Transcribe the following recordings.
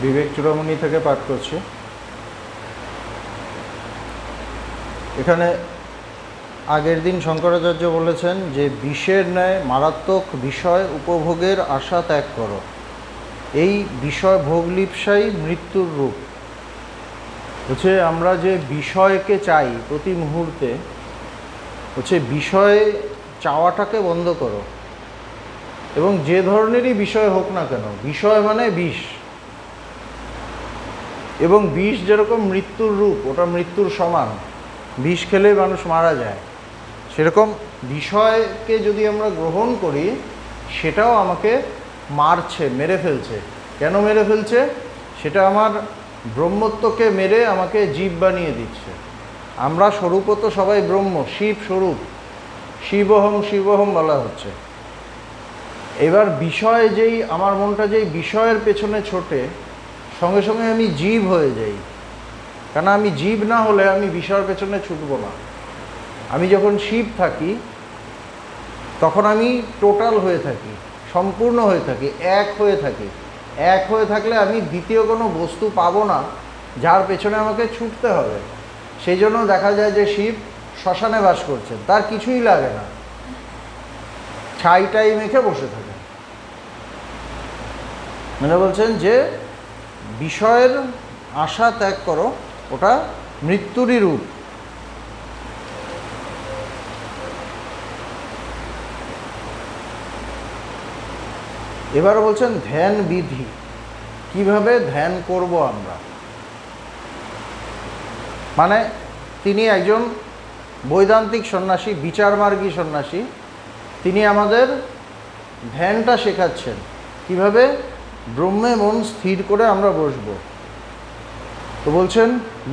বিবেক চূড়ামণি থেকে পাঠ করছি। এখানে আগের দিন শঙ্করাচার্য বলেছেন যে বিষের ন্যায় মারাত্মক বিষয় উপভোগের আশা ত্যাগ করো। এই বিষয় ভোগলিপ্সাই মৃত্যুর রূপ। হচ্ছে আমরা যে বিষয়কে চাই প্রতি মুহূর্তে, হচ্ছে বিষয় চাওয়াটাকে বন্ধ করো। এবং যে ধরনেরই বিষয় হোক না কেন, বিষয় মানে বিষ, এবং বিষ যেরকম মৃত্যুর রূপ, ওটা মৃত্যুর সমান। বিষ খেলে মানুষ মারা যায়, সেরকম বিষয়কে যদি আমরা গ্রহণ করি সেটাও আমাকে মারছে, মেরে ফেলছে। কেন মেরে ফেলছে? সেটা আমার ব্রহ্মত্বকে মেরে আমাকে জীব বানিয়ে দিচ্ছে। আমরা স্বরূপত সবাই ব্রহ্ম, শিব স্বরূপ, শিবহং শিবহং বলা হচ্ছে। এবার বিষয় যেই, আমার মনটা যেই বিষয়ের পেছনে ছোটে, সঙ্গে সঙ্গে আমি জীব হয়ে যাই। কেন আমি জীব না হলে আমি বিষয়ের পেছনে ছুটব না। আমি যখন শিব থাকি তখন আমি টোটাল হয়ে থাকি, সম্পূর্ণ হয়ে থাকি, এক হয়ে থাকি। এক হয়ে থাকলে আমি দ্বিতীয় কোনো বস্তু পাবো না যার পেছনে আমাকে ছুটতে হবে। সেই জন্য দেখা যায় যে শিব শ্মশানে বাস করছেন, তার কিছুই লাগে না, ছাইটাই মেখে বসে থাকে। মানে বলছেন যে বিষয়ের আশা ত্যাগ করো, ওটা মৃত্যুরই রূপ। এবার বলছেন ধ্যান বিধি, কিভাবে ধ্যান করব আমরা। মানে তিনি একজন বৈদান্তিক সন্ন্যাসী, বিচারমার্গী সন্ন্যাসী। তিনি আমাদের ধ্যানটা শেখাচ্ছেন, কিভাবে ব্রহ্মে মন স্থির করে আমরা বসবো। তো বলছেন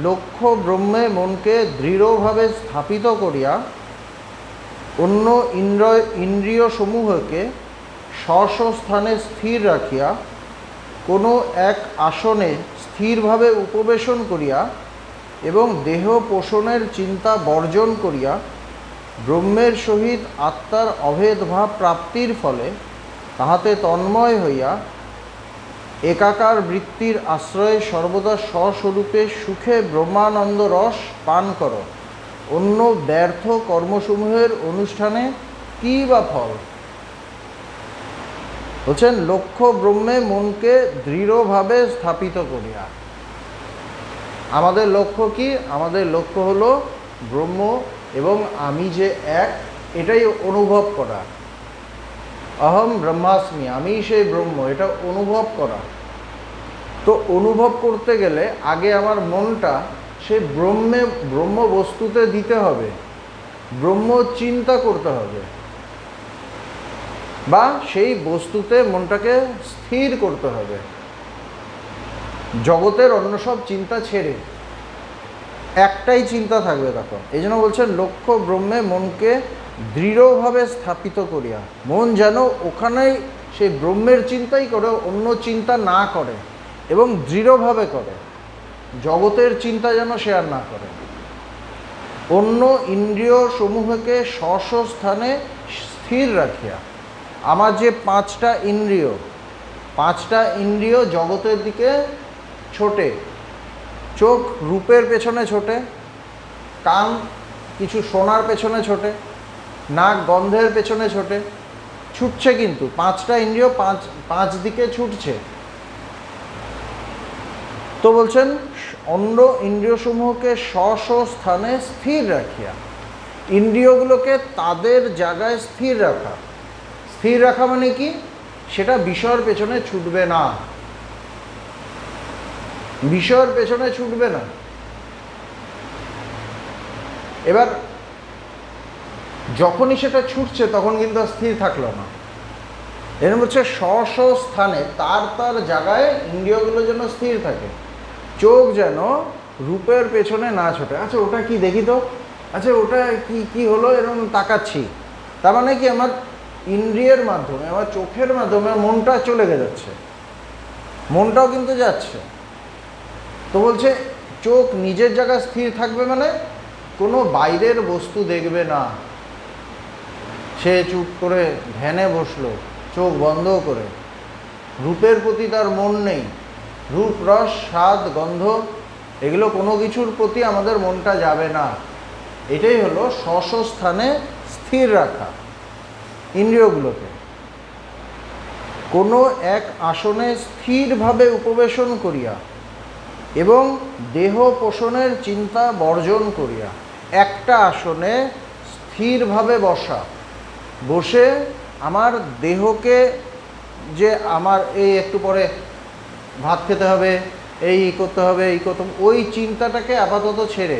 লক্ষ্য ব্রহ্মে মনকে দৃঢ়ভাবে স্থাপিত করিয়া অন্য ইন্দ্রিয় সমূহকে স্ব স্থানে স্থির রাখিয়া কোনো এক আসনে স্থিরভাবে উপবেশন করিয়া এবং দেহ পোষণের চিন্তা বর্জন করিয়া ব্রহ্মের সহিত আত্মার অভেদ ভাব প্রাপ্তির ফলে তাহাতে তন্ময় হইয়া একাকার বৃত্তির আশ্রয়ে সর্বদা স্বস্বরূপে সুখে ব্রহ্মানন্দ রস পান করো। অন্য ব্যর্থ কর্মসমূহের অনুষ্ঠানে কী বা ফল? বলছেন লক্ষ্য ব্রহ্মে মনকে দৃঢ়ভাবে স্থাপিত করিয়া। আমাদের লক্ষ্য কি? আমাদের লক্ষ্য হলো ব্রহ্ম এবং আমি যে এক, এটাই অনুভব করা। অহম ব্রহ্মাস্মি, আমি সেই ব্রহ্ম, এটা অনুভব করা। তো অনুভব করতে গেলে আগে আমার মনটা সে ব্রহ্ম বস্তুতে দিতে হবে, ব্রহ্ম চিন্তা করতে হবে, বা সেই বস্তুতে মনটাকে স্থির করতে হবে, জগতের অন্য সব চিন্তা ছেড়ে একটাই চিন্তা থাকবে তখন। এই জন্য বলছেন লক্ষ্য ব্রহ্মে মনকে দৃঢ়ভাবে স্থাপিত করিয়া। মন যেন ওখানেই সেই ব্রহ্মের চিন্তাই করে, অন্য চিন্তা না করে, এবং দৃঢ়ভাবে করে, জগতের চিন্তা যেন সে আর না করে। অন্য ইন্দ্রিয় সমূহকে স্ব স্থানে স্থির রাখিয়া। আমার যে পাঁচটা ইন্দ্রিয় জগতের দিকে ছোটে। চোখ রূপের পেছনে ছোটে, কান কিছু শোনার পেছনে ছোটে, নাক গন্ধের পেছনে ছোটে, ছুটছে, কিন্তু পাঁচটা ইন্দ্রিয় পাঁচ দিকে ছুটছে। তো বলছেন অন্য ইন্দ্রিয়সমূহকে স্ব স্থানে স্থির রাখিয়া। ইন্দ্রিয়গুলোকে তাদের জায়গায় স্থির রাখা। স্থির রাখা মানে কি? সেটা বিষয়ের পেছনে ছুটবে না, বিষয়ের পেছনে ছুটবে না। এবার যখনই সেটা ছুটছে তখন কিন্তু স্থির থাকলো না। এরকম হচ্ছে স্ব স্থানে তার জায়গায় ইন্দ্রিয়গুলো যেন স্থির থাকে। চোখ যেন রূপের পেছনে না ছোটে। আচ্ছা ওটা কি দেখি তো, আচ্ছা ওটা কি হলো, এরকম তাকাচ্ছি। তার মানে কি আমার ইন্দ্রিয়ের মাধ্যমে, আমার চোখের মাধ্যমে মনটা চলে যাচ্ছে, মনটাও কিন্তু যাচ্ছে। তো বলছে চোখ নিজের জায়গায় স্থির থাকবে, মানে কোনো বাইরের বস্তু দেখবে না। সে চুপ করে ধ্যানে বসলো, চোখ বন্ধ করে, রূপের প্রতি তার মন নেই, রূপ, রস, স্বাদ, গন্ধ, এগুলো কোনো কিছুর প্রতি আমাদের মনটা যাবে না। এটাই হলো স্ব স্থানে স্থির রাখা ইন্দ্রিয়গুলোকে। কোনো এক আসনে স্থিরভাবে উপবেশন করিয়া এবং দেহ পোষণের চিন্তা বর্জন করিয়া। একটা আসনে স্থিরভাবে বসা, বসে আমার দেহকে, যে আমার এই একটু পরে ভাত খেতে হবে, এই করতে হবে, এই করতে হবে, ওই চিন্তাটাকে আপাতত ছেড়ে,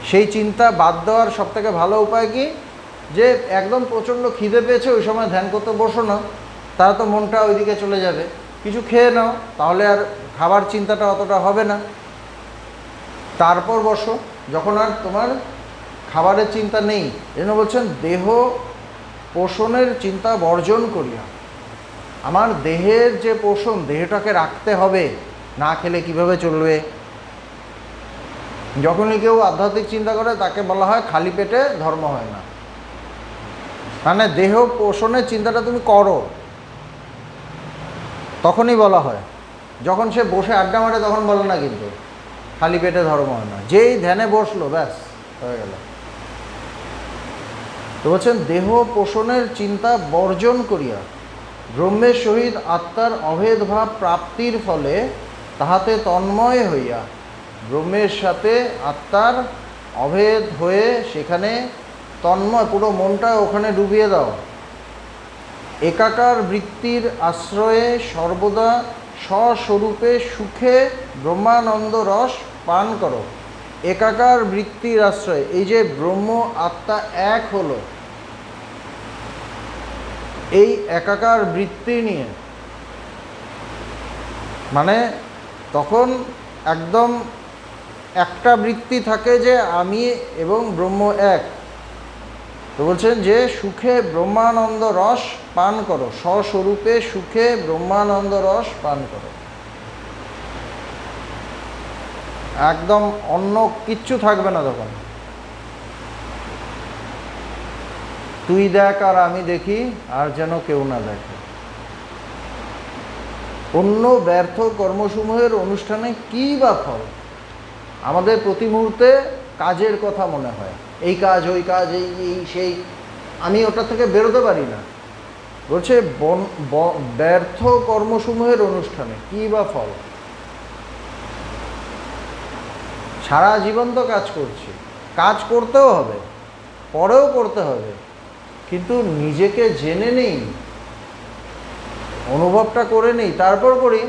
সেই চিন্তা বাদ দেওয়ার সবথেকে ভালো উপায় কি, যে একদম প্রচণ্ড খিদে পেয়েছে ওই সময় ধ্যান করতে বসো না, তারা তো মনটা ওইদিকে চলে যাবে। কিছু খেয়ে নাও, তাহলে আর খাবার চিন্তাটা অতটা হবে না। তারপর বসো যখন আর তোমার খাবারের চিন্তা নেই। এজন্য বলছেন দেহ পোষণের চিন্তা বর্জন করিয়া। আমার দেহের যে পোষণ, দেহটাকে রাখতে হবে, না খেলে কিভাবে চলবে। যখনই কেউ আধ্যাত্মিক চিন্তা করে তাকে বলা হয় খালি পেটে ধর্ম হয় না। মানে দেহ পোষণের চিন্তাটা তুমি করো, তখনই বলা হয়। যখন সে বসে আড্ডা মারে তখন বলে না, কিন্তু খালি পেটে ধর্ম হয় না। যেই ধ্যানে বসলো ব্যাস হয়ে গেল। তো বলছেন দেহ পোষণের চিন্তা বর্জন করিয়া ব্রহ্মের সহিত আত্মার অভেদ ভাব প্রাপ্তির ফলে তাহাতে তন্ময় হইয়া, ব্রহ্মের সাথে আত্মার অভেদ হয়ে সেখানে তন্ময়, পুরো মনটা ওখানে ডুবিয়ে দাও। একাকার বৃত্তির আশ্রয়ে সর্বদা স্বস্বরূপে সুখে ব্রহ্মানন্দ রস পান করো। একাকার বৃত্তির আশ্রয়ে, এই যে ব্রহ্ম আত্মা এক হলো, এই একাকার বৃত্তি নিয়ে, মানে তখন একদম একটা বৃত্তি থাকে যে আমি এবং ব্রহ্ম এক। তো বলছেন যে সুখে ব্রহ্মানন্দ রস পান করো, স্বস্বরূপে সুখে ব্রহ্মানন্দ রস পান করো। একদম অন্য কিচ্ছু থাকবে না তখন। তুই দেখ আর আমি দেখি, আর যেন কেউ না দেখে। অন্য ব্যর্থ কর্মসমূহের অনুষ্ঠানে কী বা ফল? আমাদের প্রতি মুহূর্তে কাজের কথা মনে হয়, এই কাজ ওই কাজ, এই সেই, আমি ওটা থেকে বেরোতে পারি না। বলছে ব্যর্থ কর্মসমূহের অনুষ্ঠানে কী বা ফল? সারা জীবন তো কাজ করছি, কাজ করতেও হবে, পরেও করতে হবে, কিন্তু নিজেকে জেনে নেই, অনুভবটা করে নেই, তারপর করি।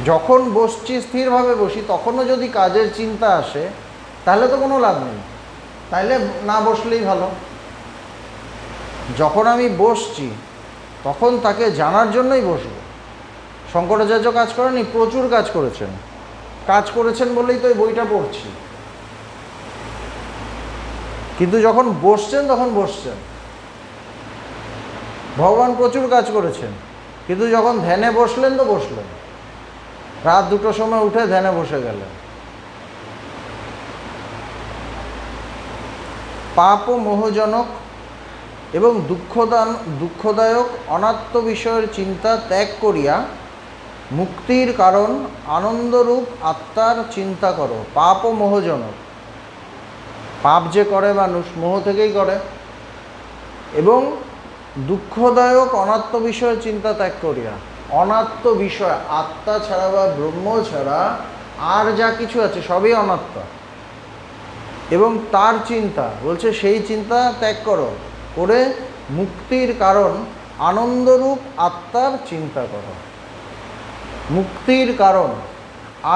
যখন বসছি স্থিরভাবে বসি, তখনও যদি কাজের চিন্তা আসে তাহলে তো কোনো লাভ নেই, তাইলে না বসলেই ভালো। যখন আমি বসছি তখন তাকে জানার জন্যই বসবো। শঙ্করাচার্য কাজ করেনি, প্রচুর কাজ করেছেন, কাজ করেছেন বলেই তো এই বইটা পড়ছি। কিন্তু যখন বসছেন তখন বসছেন। ভগবান প্রচুর কাজ করেছেন, কিন্তু যখন ধ্যানে বসলেন তো বসলেন, রাত 2টোর সময় উঠে ধ্যানে বসে গেলেন। পাপ ও মোহজনক এবং দুঃখদায়ক অনাত্ম বিষয়ের চিন্তা ত্যাগ করিয়া মুক্তির কারণ আনন্দরূপ আত্মার চিন্তা করো। পাপ ও মোহজনক, পাপ যে করে মানুষ মোহ থেকেই করে, এবং দুঃখদায়ক অনাত্ম বিষয়ের চিন্তা ত্যাগ করিয়া, অনাত্ম বিষয়, আত্মা ছাড়া বা ব্রহ্ম ছাড়া আর যা কিছু আছে সবই অনাত্মা, এবং তার চিন্তা, বলছে সেই চিন্তা ত্যাগ করো, করে মুক্তির কারণ আনন্দরূপ আত্মার চিন্তা করো। মুক্তির কারণ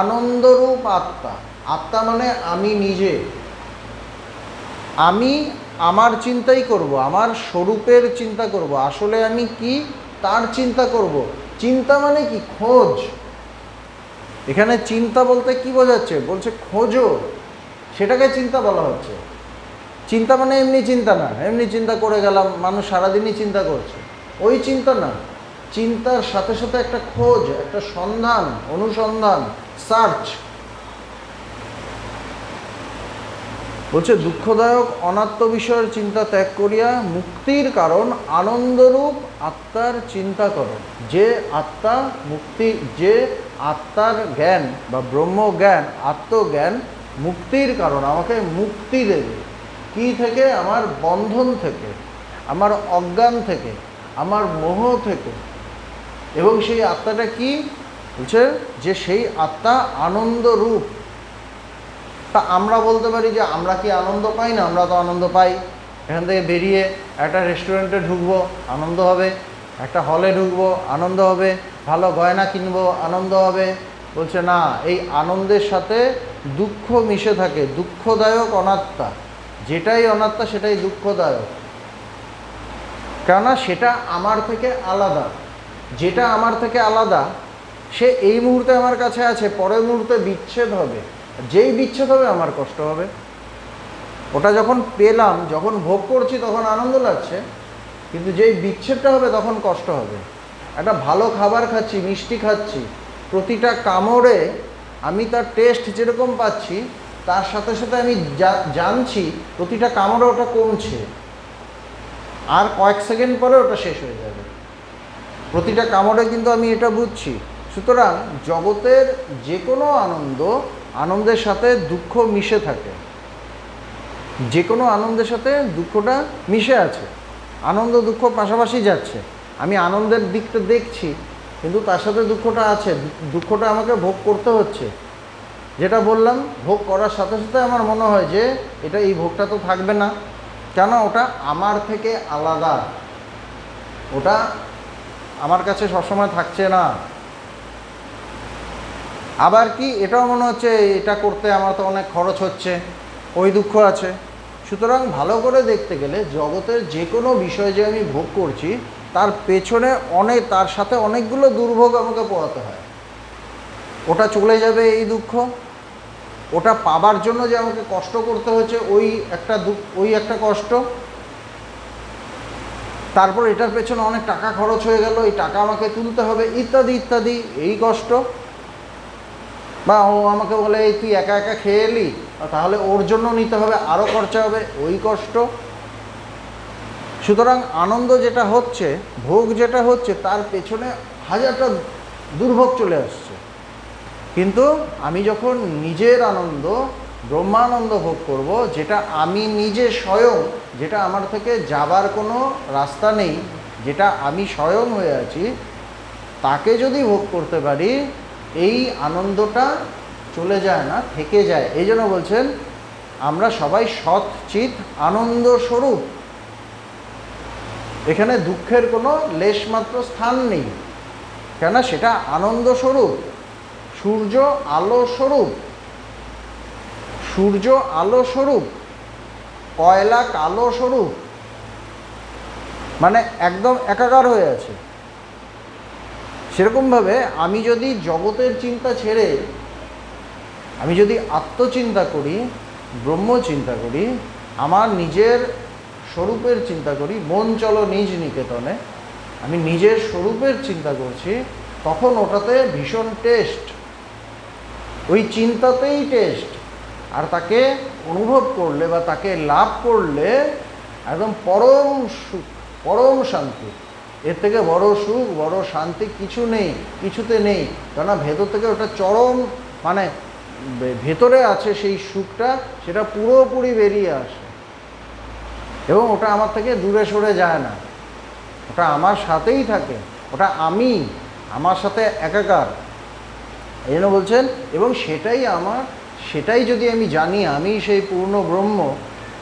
আনন্দরূপ আত্মা, আত্মা মানে আমি নিজে, আমি আমার চিন্তাই করব, আমার স্বরূপের চিন্তা করব, আসলে আমি কি তার চিন্তা করব। চিন্তা মানে কি? খোঁজ। এখানে চিন্তা বলতে কি বোঝাচ্ছে? বলছে খোঁজো, সেটাকে চিন্তা বলা হচ্ছে। চিন্তা মানে এমনি চিন্তা না, এমনি চিন্তা করে গেলাম, মানুষ সারাদিনই চিন্তা করছে, ওই চিন্তা না। চিন্তার সাথে সাথে একটা খোঁজ, একটা সন্ধান, অনুসন্ধান, সার্চ। বলছে দুঃখদায়ক অনাত্ম বিষয়ের চিন্তা ত্যাগ করিয়া মুক্তির কারণ আনন্দরূপ আত্মার চিন্তা করো। যে আত্মা মুক্তি, যে আত্মার জ্ঞান বা ব্রহ্মজ্ঞান, আত্মজ্ঞান মুক্তির কারণ, আমাকে মুক্তি দেবে। কি থেকে? আমার বন্ধন থেকে, আমার অজ্ঞান থেকে, আমার মোহ থেকে। এবং সেই আত্মাটা কি বলছে? যে সেই আত্মা আনন্দরূপ। তা আমরা বলতে পারি যে আমরা কি আনন্দ পাই না? আমরা তো আনন্দ পাই। এখান থেকে বেরিয়ে একটা রেস্টুরেন্টে ঢুকবো, আনন্দ হবে। একটা হলে ঢুকবো, আনন্দ হবে। ভালো গয়না কিনবো, আনন্দ হবে। বলছে না, এই আনন্দের সাথে দুঃখ মিশে থাকে। দুঃখদায়ক অনাত্মা, যেটাই অনাত্মা সেটাই দুঃখদায়ক। কেননা সেটা আমার থেকে আলাদা। যেটা আমার থেকে আলাদা সে এই মুহূর্তে আমার কাছে আছে, পরের মুহূর্তে বিচ্ছেদ হবে। যেই বিচ্ছেদ হবে আমার কষ্ট হবে। ওটা যখন পেলাম, যখন ভোগ করছি তখন আনন্দ লাগছে, কিন্তু যেই বিচ্ছেদটা হবে তখন কষ্ট হবে। একটা ভালো খাবার খাচ্ছি, মিষ্টি খাচ্ছি, প্রতিটা কামড়ে আমি তার টেস্ট যেরকম পাচ্ছি, তার সাথে সাথে আমি জানছি প্রতিটা কামড়ে ওটা কমছে, আর কয়েক সেকেন্ড পরে ওটা শেষ হয়ে যাবে। প্রতিটা কামড়ে কিন্তু আমি এটা বুঝছি। সুতরাং জগতের যে কোনো আনন্দ, আনন্দের সাথে দুঃখ মিশে থাকে। যে কোনো আনন্দের সাথে দুঃখটা মিশে আছে। আনন্দ দুঃখ পাশাপাশি যাচ্ছে। আমি আনন্দের দিকটা দেখছি, কিন্তু তার সাথে দুঃখটা আছে। দুঃখটা আমাকে ভোগ করতে হচ্ছে। যেটা বললাম, ভোগ করার সাথে সাথে আমার মনে হয় যে এটা, এই ভোগটা তো থাকবে না। কেন? ওটা আমার থেকে আলাদা, ওটা আমার কাছে সবসময় থাকছে না। আবার কি, এটাও মনে হচ্ছে এটা করতে আমার তো অনেক খরচ হচ্ছে, ওই দুঃখ আছে। সুতরাং ভালো করে দেখতে গেলে জগতের যে কোনো বিষয় যে আমি ভোগ করছি, তার পেছনে তার সাথে অনেকগুলো দুর্ভোগ আমাকে পোহাতে হয়। ওটা চলে যাবে এই দুঃখ, ওটা পাবার জন্য যে আমাকে কষ্ট করতে হচ্ছে ওই একটা কষ্ট। তারপর এটার পেছনে অনেক টাকা খরচ হয়ে গেল, এই টাকা আমাকে তুলতে হবে, ইত্যাদি ইত্যাদি, এই কষ্ট। বা ও আমাকে বলে এই তুই একা একা খেয়ে এলি, তাহলে ওর জন্য নিতে হবে, আরও খরচা হবে, ওই কষ্ট। সুতরাং আনন্দ যেটা হচ্ছে, ভোগ যেটা হচ্ছে, তার পেছনে হাজারটা দুর্ভোগ চলে আসছে। কিন্তু আমি যখন নিজের আনন্দ, ব্রহ্মানন্দ ভোগ করব, যেটা আমি নিজে স্বয়ং, যেটা আমার থেকে যাবার কোনো রাস্তা নেই, যেটা আমি স্বয়ং হয়ে আছি, তাকে যদি ভোগ করতে পারি, এই আনন্দটা চলে যায় না, থেকে যায়। এই জন্য বলছেন আমরা সবাই সৎ চিৎ আনন্দ স্বরূপ। এখানে দুঃখের কোনো লেশমাত্র স্থান নেই, কেন? সেটা আনন্দ স্বরূপ। সূর্য আলো স্বরূপ, সূর্য আলো স্বরূপ, কয়লা কালো স্বরূপ, মানে একদম একাকার হয়ে আছে। সেরকমভাবে আমি যদি জগতের চিন্তা ছেড়ে আমি যদি আত্মচিন্তা করি, ব্রহ্ম চিন্তা করি, আমার নিজের স্বরূপের চিন্তা করি, মন চলো নিজ নিকেতনে, আমি নিজের স্বরূপের চিন্তা করছি, তখন ওটাতে ভীষণ টেস্ট, ওই চিন্তাতেই টেস্ট। আর তাকে অনুভব করলে বা তাকে লাভ করলে একদম পরম সুখ, পরম শান্তি। এর থেকে বড় সুখ, বড় শান্তি কিছু নেই, কিছুতে নেই। কেননা ভেতর থেকে ওটা চরম, মানে ভেতরে আছে সেই সুখটা, সেটা পুরোপুরি বেরিয়ে আসে। এবং ওটা আমার থেকে দূরে সরে যায় না, ওটা আমার সাথেই থাকে, ওটা আমি, আমার সাথে একাকার। এই জন্য বলছেন, এবং সেটাই যদি আমি জানি আমি সেই পূর্ণ ব্রহ্ম,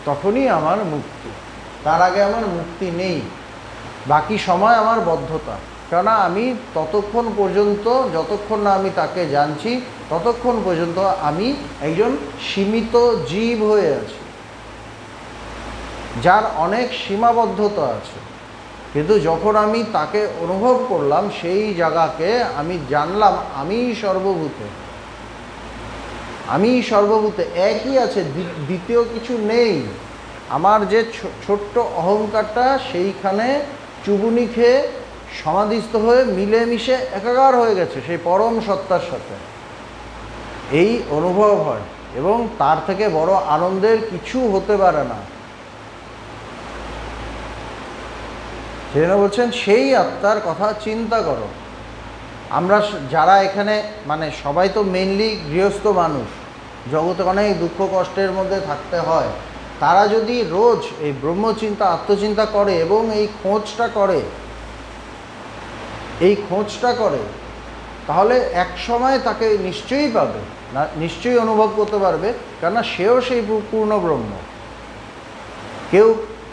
তখনই আমার মুক্তি। তার আগে আমার মুক্তি নেই। বাকি সময় আমার বদ্ধতা। কেননা আমি ততক্ষণ পর্যন্ত, যতক্ষণ না আমি তাকে জানছি, ততক্ষণ পর্যন্ত আমি একজন সীমিত জীব হয়ে আছি, যার অনেক সীমাবদ্ধতা আছে। কিন্তু যখন আমি তাকে অনুভব করলাম, সেই জায়গাকে আমি জানলাম আমিই সর্বভূতে, আমিই সর্বভূতে, একই আছে, দ্বিতীয় কিছু নেই। আমার যে ছোট্ট অহংকারটা সেইখানে চুবুনি খেয়ে সমাধিস্থ হয়ে মিলেমিশে একাকার হয়ে গেছে সেই পরম সত্তার সাথে। এই অনুভব হয়। এবং তার থেকে বড় আনন্দের কিছু হতে পারে না। সেজন্য বলছেন সেই আত্মার কথা চিন্তা করো। আমরা যারা এখানে মানে সবাই তো মেইনলি গৃহস্থ মানুষ, জগতে অনেক দুঃখ কষ্টের মধ্যে থাকতে হয়, তারা যদি রোজ এই ব্রহ্মচিন্তা আত্মচিন্তা করে এবং এই খোঁজটা করে তাহলে এক সময় তাকে নিশ্চয়ই পাবে, না নিশ্চয়ই অনুভব করতে পারবে, কেননা সেও সেই পূর্ণ ব্রহ্ম।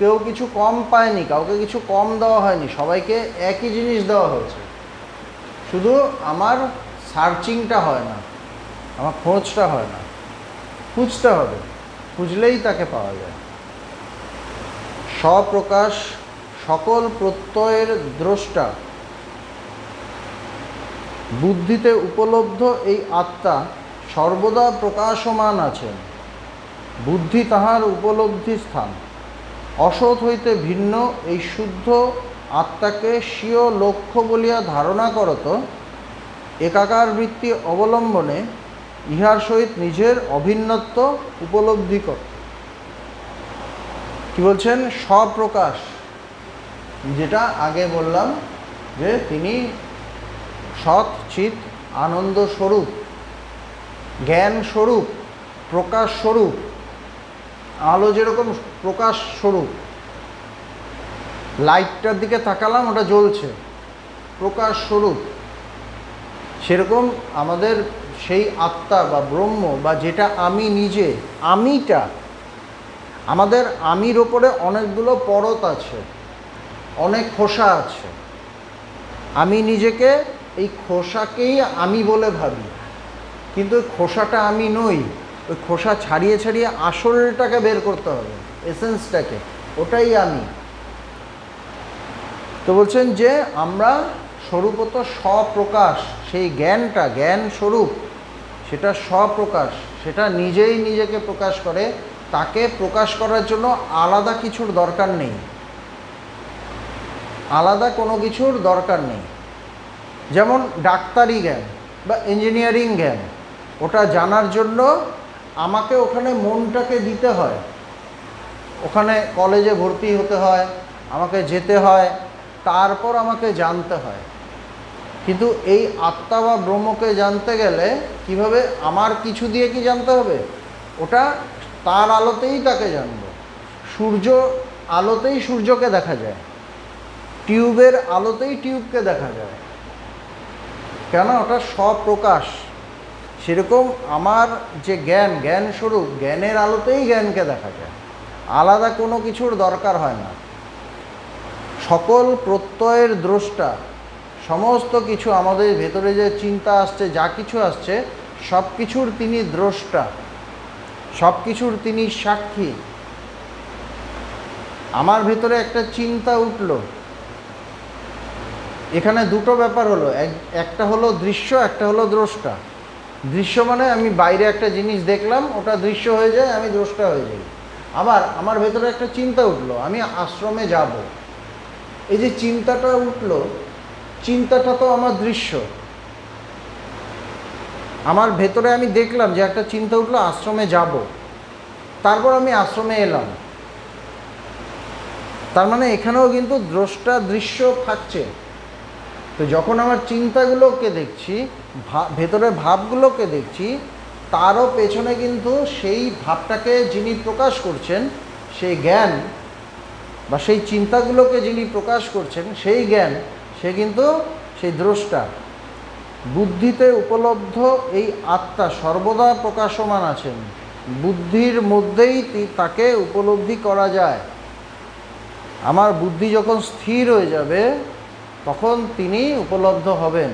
কেউ কিছু কম পায়নি, কাউকে কিছু কম দেওয়া হয়নি, সবাইকে একই জিনিস দেওয়া হয়েছে। শুধু আমার সার্চিংটা হয় না, আমার খোঁজটা হয় না, খুঁজতে হবে, খুঁজলেই তাকে পাওয়া যায়। স্বপ্রকাশ সকল প্রত্যয়ের দ্রষ্টা, বুদ্ধিতে উপলব্ধ এই আত্মা সর্বদা প্রকাশমান আছেন। বুদ্ধি তাহার উপলব্ধি স্থান। অসৎ হইতে ভিন্ন এই শুদ্ধ আত্মাকে স্বীয় লক্ষ্য বলিয়া ধারণা করত একাকার বৃত্তি অবলম্বনে ইহার সহিত নিজের অভিন্নত্ব উপলব্ধি কর। কি বলছেন? স্বপ্রকাশ, যেটা আগে বললাম যে তিনি সৎ চিৎ আনন্দ স্বরূপ, জ্ঞান স্বরূপ, প্রকাশ স্বরূপ। আলো যেরকম প্রকাশ স্বরূপ, লাইটটার দিকে তাকালাম ওটা জ্বলছে, প্রকাশ স্বরূপ। সেরকম আমাদের সেই আত্মা বা ব্রহ্ম বা যেটা আমি নিজে, আমিটা, আমাদের আমির ওপরে অনেকগুলো পরত আছে, অনেক খোসা আছে। আমি নিজেকে এই খোসাকেই আমি বলে ভাবি, কিন্তু ওই খোসাটা আমি নই। ওই খোসা ছাড়িয়ে ছাড়িয়ে আসলটাকে বের করতে হবে, এসেন্সটাকে, ওটাই আমি। তো বলছেন যে আমরা স্বরূপত স্বপ্রকাশ, সেই জ্ঞানটা, জ্ঞান স্বরূপ, সেটা স্বপ্রকাশ, সেটা নিজেই নিজেকে প্রকাশ করে। তাকে প্রকাশ করার জন্য আলাদা কিছুর দরকার নেই, আলাদা কোনো কিছুর দরকার নেই। যেমন ডাক্তারি জ্ঞান বা ইঞ্জিনিয়ারিং জ্ঞান, ওটা জানার জন্য আমাকে ওখানে মনটাকে দিতে হয়, ওখানে কলেজে ভর্তি হতে হয়, আমাকে যেতে হয়, তারপর আমাকে জানতে হয়। কিন্তু এই আত্মা বা ব্রহ্মকে জানতে গেলে কিভাবে? আমার কিছু দিয়ে কি জানতে হবে? ওটা তার আলোতেই তাকে জানবো। সূর্য আলোতেই সূর্যকে দেখা যায়, টিউবের আলোতেই টিউবকে দেখা যায়, কেন? ওটা স্বপ্রকাশ। সেরকম আমার যে জ্ঞান, জ্ঞান স্বরূপ, জ্ঞানের আলোতেই জ্ঞানকে দেখা যায়, আলাদা কোনো কিছুর দরকার হয় না। সকল প্রত্যয়ের দ্রষ্টা, সমস্ত কিছু আমাদের ভেতরে যে চিন্তা আসছে, যা কিছু আসছে, সব কিছুর তিনি দ্রষ্টা, সব কিছুর তিনি সাক্ষী। আমার ভেতরে একটা চিন্তা উঠল, এখানে দুটো ব্যাপার হলো, একটা হলো দৃশ্য, একটা হলো দ্রষ্টা। দৃশ্য মানে আমি বাইরে একটা জিনিস দেখলাম, ওটা দৃশ্য হয়ে যায়, আমি দ্রষ্টা হয়ে যাই। আবার আমার ভেতরে একটা চিন্তা উঠলো, আমি আশ্রমে যাব। এই যে চিন্তাটা উঠলো, চিন্তাটা তো আমার দৃশ্য। আমার ভেতরে আমি দেখলাম যে একটা চিন্তা উঠলো, আশ্রমে যাব, তারপর আমি আশ্রমে এলাম। তার মানে এখানেও কিন্তু দ্রষ্টা দৃশ্য থাকছে। তো যখন আমার চিন্তাগুলোকে দেখছি, ভেতরে ভাবগুলোকে দেখছি, তারও পেছনে কিন্তু সেই ভাবটাকে যিনি প্রকাশ করছেন, সেই জ্ঞান বা সেই চিন্তাগুলোকে যিনি প্রকাশ করছেন, সেই জ্ঞান, সে কিন্তু সেই দ্রষ্টা। বুদ্ধিতে উপলব্ধ এই আত্মা সর্বদা প্রকাশমান আছেন, বুদ্ধির মধ্যেই তাকে উপলব্ধি করা যায়। আমার বুদ্ধি যখন স্থির হয়ে যাবে তখন তিনি উপলব্ধ হবেন।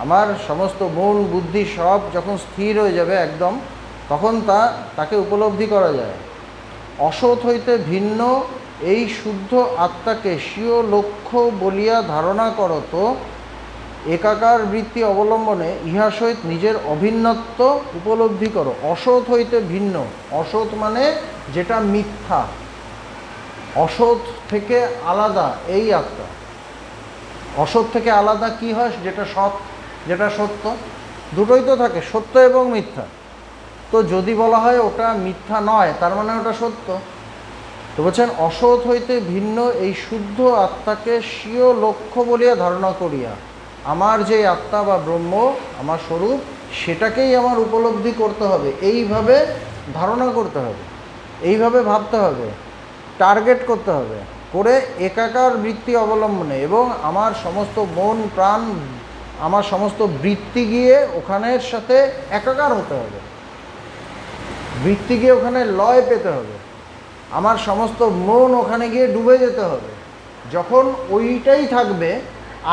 আমার সমস্ত মন বুদ্ধি সব যখন স্থির হয়ে যাবে একদম, তখন তাকে উপলব্ধি করা যায়। অসৎ হইতে ভিন্ন এই শুদ্ধ আত্মাকে স্বীয় লক্ষ্য বলিয়া ধারণা করত একাকার বৃত্তি অবলম্বনে ইহার সহিত নিজের অভিন্নত্ব উপলব্ধি করো। অসৎ হইতে ভিন্ন, অসৎ মানে যেটা মিথ্যা, অসৎ থেকে আলাদা এই আত্মা। অসৎ থেকে আলাদা কি হয়? যেটা সৎ, যেটা সত্য, দুটোই তো থাকে, সত্য এবং মিথ্যা। তো যদি বলা হয় ওটা মিথ্যা নয়, তার মানে ওটা সত্য। তো বলছেন অসৎ হইতে ভিন্ন এই শুদ্ধ আত্মাকে স্বীয় লক্ষ্য বলিয়া ধারণা করিয়া আমার যে আত্মা বা ব্রহ্ম আমার স্বরূপ, সেটাকেই আমার উপলব্ধি করতে হবে, এইভাবে ধারণা করতে হবে, এইভাবে ভাবতে হবে, টার্গেট করতে হবে, করে একাকার বৃত্তি অবলম্বনে এবং আমার সমস্ত মন প্রাণ আমার সমস্ত বৃত্তি গিয়ে ওখানের সাথে একাকার হতে হবে, বৃত্তি গিয়ে ওখানে লয় পেতে হবে, আমার সমস্ত মন ওখানে গিয়ে ডুবে যেতে হবে। যখন ওইটাই থাকবে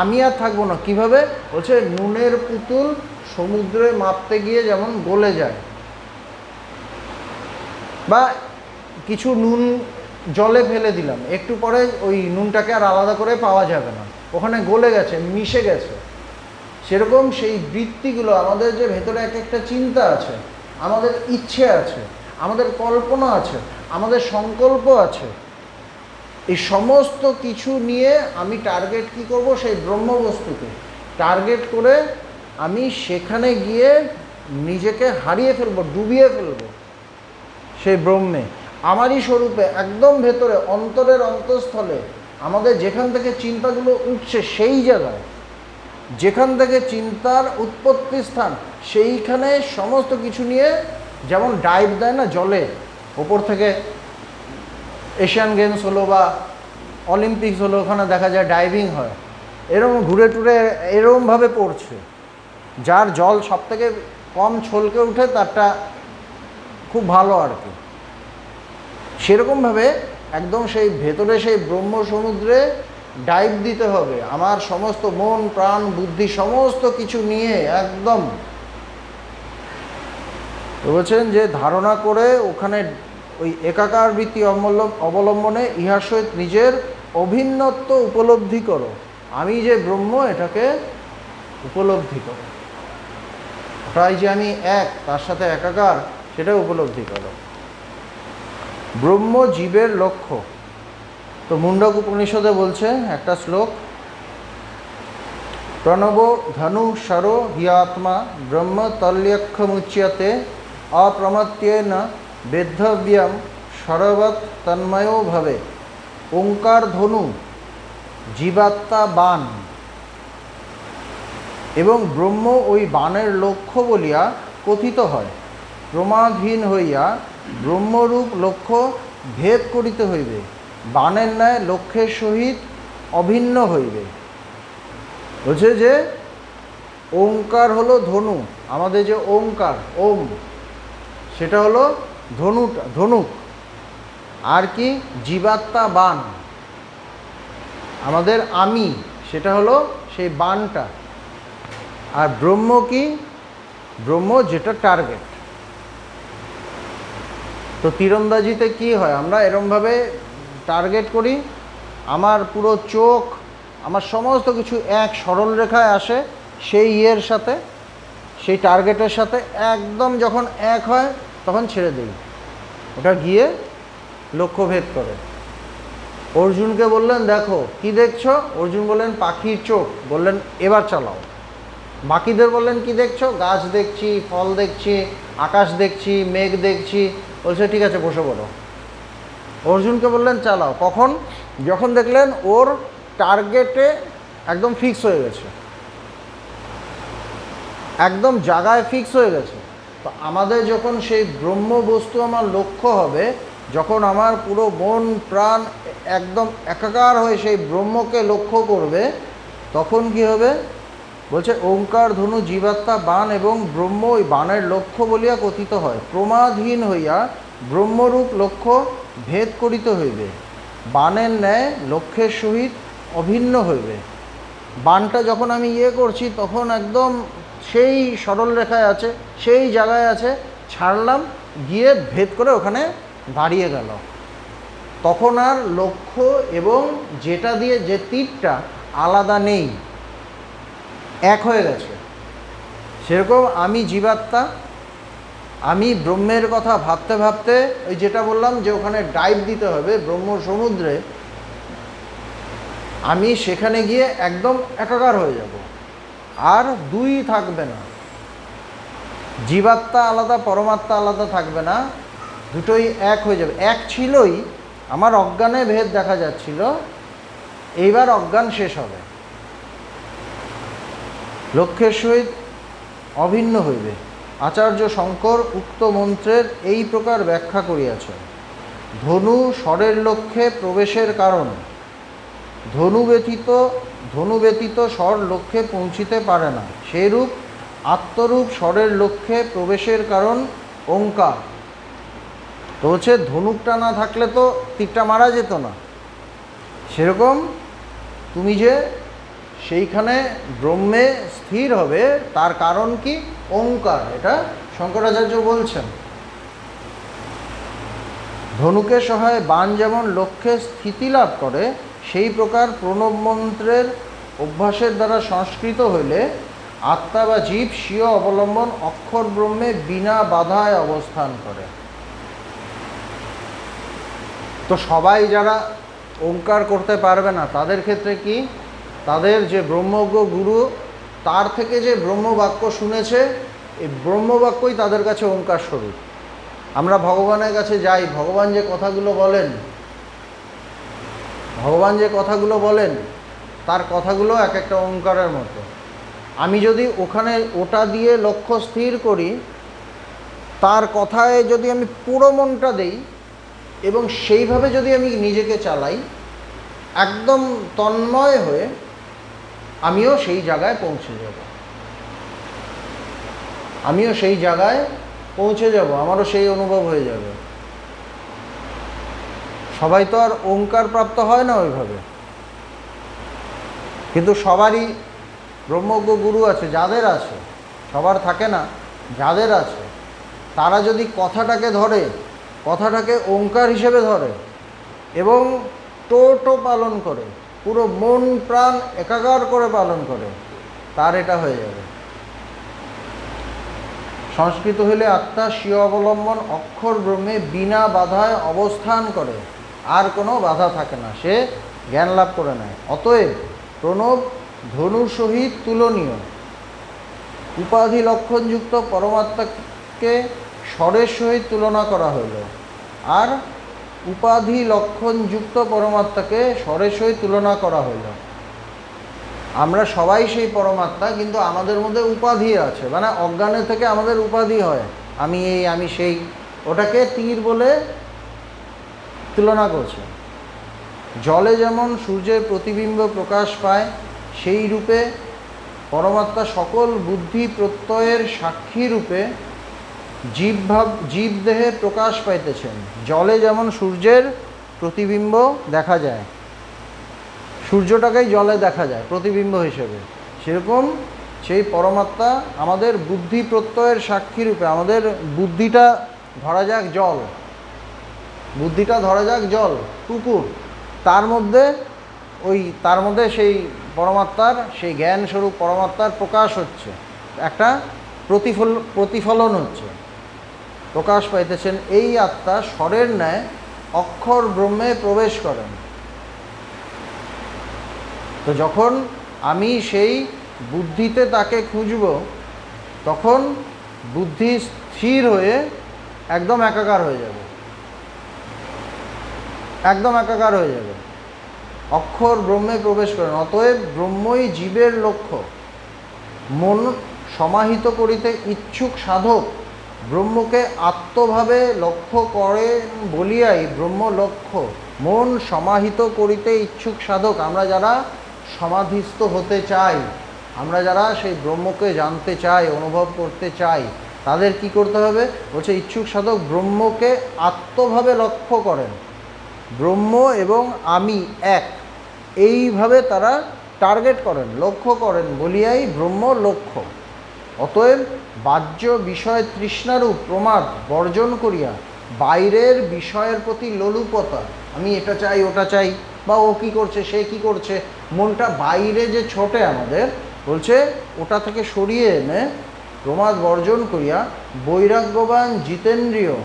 আমি আর থাকবো না। কিভাবে? বলছে নুনের পুতুল সমুদ্রে মাপতে গিয়ে যেমন গলে যায়, বা কিছু নুন জলে ফেলে দিলাম, একটু পরে ওই নুনটাকে আর আলাদা করে পাওয়া যাবে না, ওখানে গলে গেছে, মিশে গেছে। সেরকম সেই বৃত্তিগুলো, আমাদের যে ভেতরে এক একটা চিন্তা আছে, আমাদের ইচ্ছে আছে, আমাদের কল্পনা আছে, আমাদের সংকল্প আছে, এই সমস্ত কিছু নিয়ে আমি টার্গেট কি করব? সেই ব্রহ্মবস্তুকে টার্গেট করে আমি সেখানে গিয়ে নিজেকে হারিয়ে ফেলবো, ডুবিয়ে ফেলবো সেই ব্রহ্মে, আমারই স্বরূপে, একদম ভেতরে অন্তরের অন্তঃস্থলে, আমাদের যেখান থেকে চিন্তাগুলো উঠছে সেই জায়গায়, যেখান থেকে চিন্তার উৎপত্তি স্থান, সেইখানে সমস্ত কিছু নিয়ে, যেমন ডাইভ দেয় না জলে, ওপর থেকে এশিয়ান গেমস হলো বা অলিম্পিক্স হলো, ওখানে দেখা যায় ডাইভিং হয়, এরকম ঘুরে টুরে এরকমভাবে পড়ছে, যার জল সব থেকে কম ছলকে উঠে তারটা খুব ভালো আর কি। সেরকমভাবে একদম সেই ভেতরে সেই ব্রহ্ম সমুদ্রে ডাইভ দিতে হবে, আমার সমস্ত মন প্রাণ বুদ্ধি সমস্ত কিছু নিয়ে একদম। তো বলছেন যে ধারণা করে ওখানে ওই একাকার বৃত্তি অবলম্বনে ইহার সহিত নিজের অভিন্নত্ব উপলব্ধি করো, আমি যে ব্রহ্ম এটাকে উপলব্ধি করো, ওটাই যে আমি এক, তার সাথে একাকার, সেটা উপলব্ধি করো। ব্রহ্ম জীবের লক্ষ্য। তো মুন্ডক উপনিষদে বলছে একটা শ্লোক, প্রণব ধনু সরো হিয়াত্মা ব্রহ্ম তল্যক্ষমুচ্যতে অপ্রমত্যেন বেদ্ধব্যম সরবৎ তন্ময় ভাবে। ওঙ্কার ধনু জীবাত্মা বাণ, এবং ব্রহ্ম ওই বাণের লক্ষ্য বলিয়া কথিত হয়। প্রমাদহীন হইয়া ব্রহ্মরূপ লক্ষ্য ভেদ করিতে হইবে, বাণের ন্যায় লক্ষ্যের সহিত অভিন্ন হইবে। বলছে যে ওঙ্কার হলো ধনু, আমাদের যে ওঙ্কার ওম, সেটা হলো ধনুক, আর কি জীবাত্মা বাণ, আমাদের আমি, সেটা হলো সেই বাণটা। আর ব্রহ্ম কি? ব্রহ্ম যেটা টার্গেট। তো তীরন্দাজিতে কি হয়, আমরা এরমভাবে টার্গেট করি, আমার পুরো চোখ, আমার সমস্ত কিছু এক সরল রেখায় আসে সেই ইয়ের সাথে, সেই টার্গেটের সাথে একদম যখন এক হয় তখন ছেড়ে দিই, ওটা গিয়ে লক্ষ্যভেদ করে। অর্জুনকে বললেন দেখো কি দেখছো? অর্জুন বললেন পাখির চোখ। বললেন এবার চালাও। বাকিদের বললেন কি দেখছো? গাছ দেখছি, ফল দেখছি, আকাশ দেখছি, মেঘ দেখছি। বলছে ঠিক আছে বসে পড়ো। অর্জুনকে বললেন চালাও। কখন? যখন দেখলেন ওর টার্গেটে একদম ফিক্স হয়ে গেছে, একদম জায়গায় ফিক্স হয়ে গেছে। তো আমাদের যখন সেই ব্রহ্ম বস্তু আমার লক্ষ্য হবে, যখন আমার পুরো মন প্রাণ একদম একাকার হয়ে সেই ব্রহ্মকে লক্ষ্য করবে, তখন কি হবে? বলছে ওঙ্কার ধনু জীবাত্মা বাণ, এবং ব্রহ্ম ওই বাণের লক্ষ্য বলিয়া কথিত হয়। প্রমাদহীন হইয়া ব্রহ্মরূপ লক্ষ্য ভেদ করিতে হইবে, বাণের ন্যায় লক্ষ্যের সহিত অভিন্ন হইবে। বাণটা যখন আমি করছি তখন একদম সেই সরল রেখায় আছে, সেই জায়গায় আছে, ছাড়লাম, গিয়ে ভেদ করে ওখানে দাঁড়িয়ে গেল। তখন আর লক্ষ্য এবং যেটা দিয়ে যে তীরটা আলাদা নেই, এক হয়ে গেছে। সেরকম আমি জীবাত্মা, আমি ব্রহ্মের কথা ভাবতে ভাবতে, ওই যেটা বললাম যে ওখানে ডাইভ দিতে হবে ব্রহ্ম সমুদ্রে, আমি সেখানে গিয়ে একদম একাকার হয়ে যাব, আর দুই থাকবে না। জীবাত্মা আলাদা, পরমাত্মা আলাদা থাকবে না, দুটোই এক হয়ে যাবে। এক ছিলই, আমার অজ্ঞানে ভেদ দেখা যাচ্ছিল, এইবার অজ্ঞান শেষ হবে, লক্ষ্যের সহিত অভিন্ন হইবে। আচার্য শঙ্কর উক্ত মন্ত্রের এই প্রকার ব্যাখ্যা করিয়াছেন। ধনু স্বরের লক্ষ্যে প্রবেশের কারণ। ধনু ব্যতীত স্বর লক্ষ্যে পৌঁছিতে পারে না, সেইরূপ আত্মরূপ স্বরের লক্ষ্যে প্রবেশের কারণ ওঙ্কার। তো হচ্ছে ধনুকটা না থাকলে তো তীরটা মারা যেত না, সেরকম তুমি যে সেইখানে ব্রহ্মে স্থির হবে তার কারণ কি? ওঙ্কার। এটা শঙ্করাচার্য বলছেন। ধনুকের সহায়ে বাণ যেমন লক্ষ্যে স্থিতি লাভ করে, সেই প্রকার প্রণব মন্ত্রের অভ্যাসের দ্বারা সংস্কৃত হইলে আত্মা বা জীব স্বীয় অবলম্বন অক্ষর ব্রহ্মে বিনা বাধায় অবস্থান করে। তো সবাই যারা ওঙ্কার করতে পারবে না তাদের ক্ষেত্রে কি? তাদের যে ব্রহ্মজ্ঞ গুরু, তার থেকে যে ব্রহ্মবাক্য শুনেছে, এই ব্রহ্মবাক্যই তাদের কাছে ওঙ্কার স্বরূপ। আমরা ভগবানের কাছে যাই, ভগবান যে কথাগুলো বলেন তার কথাগুলো এক একটা ওঙ্কারের মতো। আমি যদি ওখানে ওটা দিয়ে লক্ষ্য স্থির করি, তার কথায় যদি আমি পুরো মনটা দেই এবং সেইভাবে যদি আমি নিজেকে চালাই, একদম তন্ময় হয়ে আমিও সেই জায়গায় পৌঁছে যাব, আমারও সেই অনুভব হয়ে যাবে। সবাই তো আর ওঙ্কার প্রাপ্ত হয় না ওইভাবে, কিন্তু সবারই ব্রহ্মজ্ঞ গুরু আছে, যাদের আছে, সবার থাকে না, যাদের আছে, তারা যদি কথাটাকে ওঙ্কার হিসেবে ধরে এবং টো পালন করে, পুরো মন প্রাণ একাকার করে পালন করে, তার এটা হয়ে যাবে। সংস্কৃত হইলে আত্মা স্বীয় অবলম্বন অক্ষর ব্রহ্মে বিনা বাধায় অবস্থান করে, আর কোনো বাধা থাকে না, সে জ্ঞান লাভ করে নেয়। অতএব প্রণব ধনুর সহিত তুলনীয়। উপাধি লক্ষণযুক্ত পরমাত্মাকে স্বরের সহিত তুলনা করা হইল, আর উপাধি লক্ষণযুক্ত পরমাত্মাকে স্বরের সহিত তুলনা করা হইল। আমরা সবাই সেই পরমাত্মা, কিন্তু আমাদের মধ্যে উপাধি আছে, মানে অজ্ঞানের থেকে আমাদের উপাধি হয়, আমি এই, আমি সেই, ওটাকে তীর বলে তুলনা করছে। জলে যেমন সূর্যের প্রতিবিম্ব প্রকাশ পায়, সেই রূপে পরমাত্মা সকল বুদ্ধি প্রত্যয়ের সাক্ষী রূপে জীব দেহে প্রকাশ পাইতেছেন। জলে যেমন সূর্যের প্রতিবিম্ব দেখা যায়, সূর্যটাকেই জলে দেখা যায় প্রতিবিম্ব হিসেবে, সেরকম সেই পরমাত্মা আমাদের বুদ্ধি প্রত্যয়ের সাক্ষী রূপে, আমাদের বুদ্ধিটা ধরা যাক জল, পুকুর, তার মধ্যে সেই পরমাত্মার, সেই জ্ঞান স্বরূপ পরমাত্মার প্রকাশ হচ্ছে, একটা প্রতিফলন হচ্ছে, প্রকাশ পাইতেছেন। এই আত্মা স্বরের ন্যায় অক্ষর ব্রহ্মে প্রবেশ করেন। তো যখন আমি সেই বুদ্ধিতে তাকে খুঁজব, তখন বুদ্ধি স্থির হয়ে একদম একাকার হয়ে যাবে, অক্ষর ব্রহ্মে প্রবেশ করেন। অতএব ব্রহ্মই জীবের লক্ষ্য। মন সমাহিত করিতে ইচ্ছুক সাধক ব্রহ্মকে আত্মভাবে লক্ষ্য করেন বলিয়াই ব্রহ্ম লক্ষ্য। মন সমাহিত করিতে ইচ্ছুক সাধক, আমরা যারা সমাধিস্থ হতে চাই, আমরা যারা সেই ব্রহ্মকে জানতে চাই, অনুভব করতে চাই, তাদের কি করতে হবে? বলছে ইচ্ছুক সাধক ব্রহ্মকে আত্মভাবে লক্ষ্য করেন, ব্রহ্ম এবং আমি এক, এইভাবে তারা টার্গেট করেন, লক্ষ্য করেন বলিয়াই ব্রহ্ম লক্ষ্য। অতএব বাহ্য বিষয় তৃষ্ণারূপ প্রমাদ বর্জন করিয়া বাইরের বিষয়ের প্রতি লোলুপতা, আমি এটা চাই, ওটা চাই, বা ও কী করছে, সে কী করছে, মনটা বাইরে যে ছোটে আমাদের, বলছে ওটা থেকে সরিয়ে এনে প্রমাদ বর্জন করিয়া বৈরাগ্যবান জিতেন্দ্রিয়,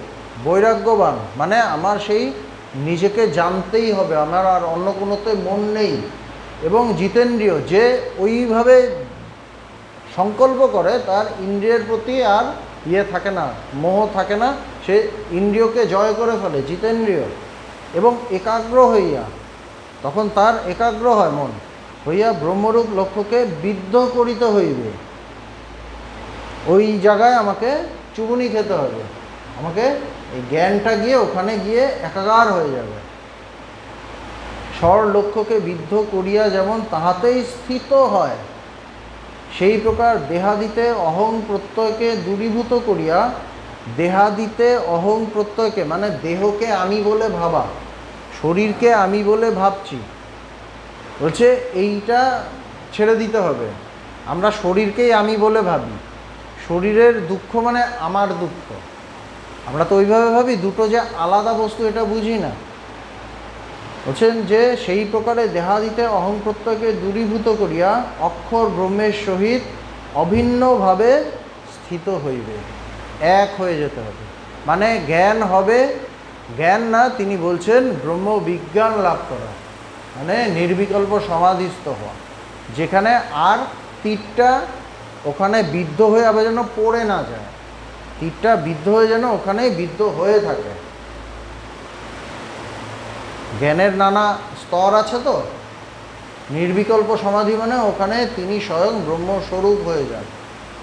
বৈরাগ্যবান মানে আমার সেই নিজেকে জানতেই হবে, আমার আর অন্য কোনোতে মন নেই, এবং জিতেন্দ্রিয় যে ওইভাবে সংকল্প করে, তার ইন্দ্রিয়ের প্রতি আর ইয়ে থাকে না, মোহ থাকে না, সে ইন্দ্রিয়কে জয় করে ফেলে, জিতেন্দ্রিয়, এবং একাগ্র হইয়া, তখন তার একাগ্র হয় মন, হইয়া ব্রহ্মরূপ লক্ষ্যকে বিদ্ধ করিতে হইবে। ওই জায়গায় আমাকে চুবুনি খেতে হবে, আমাকে এই জ্ঞানটা গিয়ে ওখানে গিয়ে একাকার হয়ে যাবে। স্বর লক্ষ্যকে বিদ্ধ করিয়া যেমন তাহাতেই স্থিত হয়, সেই প্রকার দেহাদিতে অহং প্রত্যয়কে দূরীভূত করিয়া, দেহাদিতে অহং প্রত্যয়কে মানে দেহকে আমি বলে ভাবা, শরীরকে আমি বলে ভাবছি, বলছে এইটা ছেড়ে দিতে হবে। আমরা শরীরকেই আমি বলে ভাবি, শরীরের দুঃখ মানে আমার দুঃখ, আমরা তো ওইভাবে ভাবি, দুটো যে আলাদা বস্তু এটা বুঝি না। বলছেন যে সেই প্রকারে দেহাদিতে অহং প্রত্যয়কে দূরীভূত করিয়া অক্ষর ব্রহ্মের সহিত অভিন্নভাবে স্থিত হইবে, এক হয়ে যেতে হবে। মানে জ্ঞান হবে, জ্ঞান না, তিনি বলছেন ব্রহ্ম বিজ্ঞান লাভ করা, মানে নির্বিকল্প সমাধিস্থ হওয়া, যেখানে আর তীরটা ওখানে বিদ্ধ হয়ে আবার যেন পড়ে না যায়, তীরটা বিদ্ধ হয়ে যেন ওখানেই বিদ্ধ হয়ে থাকে। জ্ঞানের নানা স্তর আছে তো, নির্বিকল্প সমাধি মানে ওখানে তিনি স্বয়ং ব্রহ্মস্বরূপ হয়ে যান,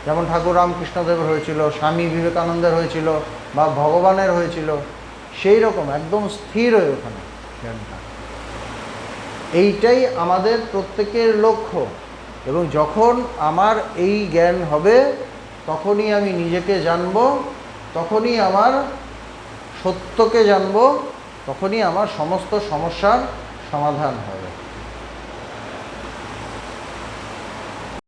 যেমন ঠাকুর রামকৃষ্ণদেবের হয়েছিল, স্বামী বিবেকানন্দের হয়েছিল, বা ভগবানের হয়েছিল, সেই রকম একদম স্থির হয়ে ওখানে জ্ঞানটা। এইটাই আমাদের প্রত্যেকের লক্ষ্য। এবং যখন আমার এই জ্ঞান হবে, তখনই আমি নিজেকে জানব, তখনই আমার সত্যকে জানব, তখনই আমার সমস্ত সমস্যার সমাধান হবে।